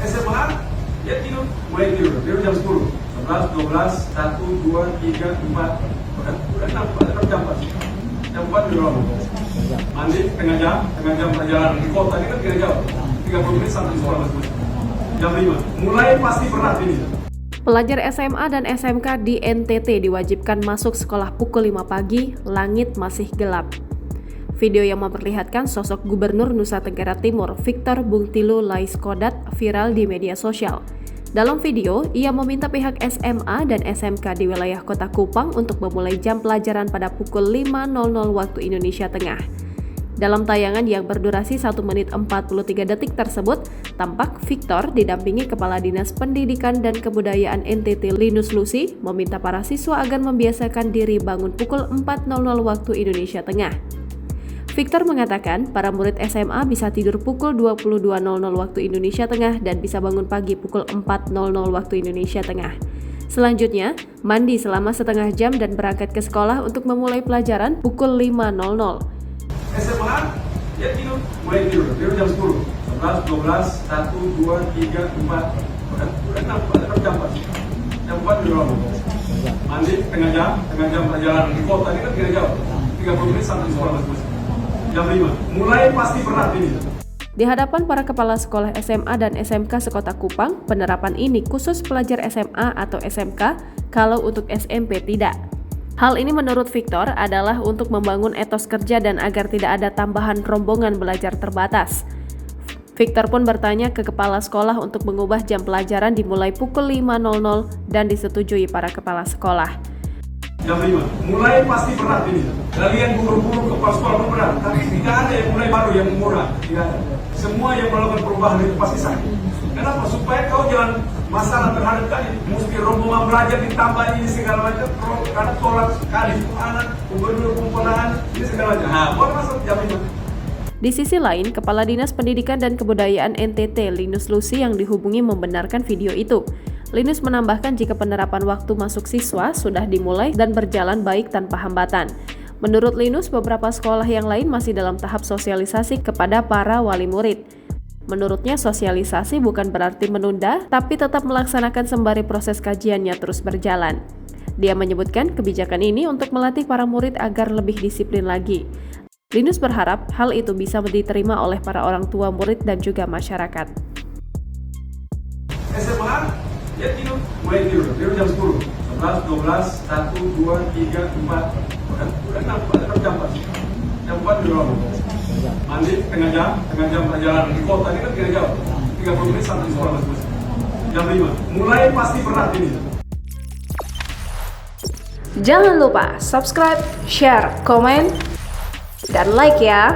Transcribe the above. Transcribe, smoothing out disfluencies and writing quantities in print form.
SMA, dia tidur, mulai tidur jam 10, 11, 12, 1, 2, 3, 4, udah 6 jam pasti. Jam 4 di rumah. Mandi, tengah jam perjalanan di kota ini kan tidak jauh, 30 menit sampai sekolah masing-masing. Jam 5, mulai pasti berat ini. Pelajar SMA dan SMK di NTT diwajibkan masuk sekolah pukul 5 pagi, langit masih gelap. Video yang memperlihatkan sosok Gubernur Nusa Tenggara Timur, Victor Bungtilu Laiskodat, viral di media sosial. Dalam video, ia meminta pihak SMA dan SMK di wilayah Kota Kupang untuk memulai jam pelajaran pada pukul 5.00 waktu Indonesia Tengah. Dalam tayangan yang berdurasi 1 menit 43 detik tersebut, tampak Victor didampingi Kepala Dinas Pendidikan dan Kebudayaan NTT Linus Lusi meminta para siswa agar membiasakan diri bangun pukul 4.00 waktu Indonesia Tengah. Victor mengatakan para murid SMA bisa tidur pukul 22.00 waktu Indonesia Tengah dan bisa bangun pagi pukul 4.00 waktu Indonesia Tengah. Selanjutnya, mandi selama setengah jam dan berangkat ke sekolah untuk memulai pelajaran pukul 5.00. SMA, dia tidur, mulai tidur jam 10, 11, 12, 1, 2, 3, 4, udah 6 jam pasti. Jam 4 di rumah. Mandi, tengah jam perjalanan di kota ini kan tidak jauh, 30 menit sampai sekolah masing-masing. Jam 5, mulai pasti berat ini. Di hadapan para kepala sekolah SMA dan SMK sekota Kupang, penerapan ini khusus pelajar SMA atau SMK, kalau untuk SMP tidak. Hal ini menurut Victor adalah untuk membangun etos kerja dan agar tidak ada tambahan rombongan belajar terbatas. Victor pun bertanya ke kepala sekolah untuk mengubah jam pelajaran dimulai pukul 5.00 dan disetujui para kepala sekolah. Jam 5, mulai pasti berat ini. Kalian buru-buru kepala sekolah berat, tapi tidak ada yang mulai baru yang murah, tidak ada. Semua yang melakukan perubahan itu pasti sakit. Kenapa? Supaya kau jangan masalah terhadap kalian. Mesti rombongan belajar ditambah ini segala macam, karena tolak sekali itu anak, gubernur pemerintahan, ini segala macam. Nah, boleh masuk jam 5. Di sisi lain, Kepala Dinas Pendidikan dan Kebudayaan NTT Linus Lusi yang dihubungi membenarkan video itu. Linus menambahkan jika penerapan waktu masuk siswa sudah dimulai dan berjalan baik tanpa hambatan. Menurut Linus, beberapa sekolah yang lain masih dalam tahap sosialisasi kepada para wali murid. Menurutnya, sosialisasi bukan berarti menunda, tapi tetap melaksanakan sembari proses kajiannya terus berjalan. Dia menyebutkan kebijakan ini untuk melatih para murid agar lebih disiplin lagi. Linus berharap hal itu bisa diterima oleh para orang tua murid dan juga masyarakat. SMA, dia tidur, mulai tidur jam 10, 11, 12, 1, 2, 3, 4, udah 6 jam pasti. Jam 4 di rumah. Mandi, tengah jam perjalanan di kota ini kan tidak jauh, 30 menit sampai sekolah masing-masing. Jam 5, mulai pasti berat ini. Jangan lupa subscribe, share, komen, dan like ya!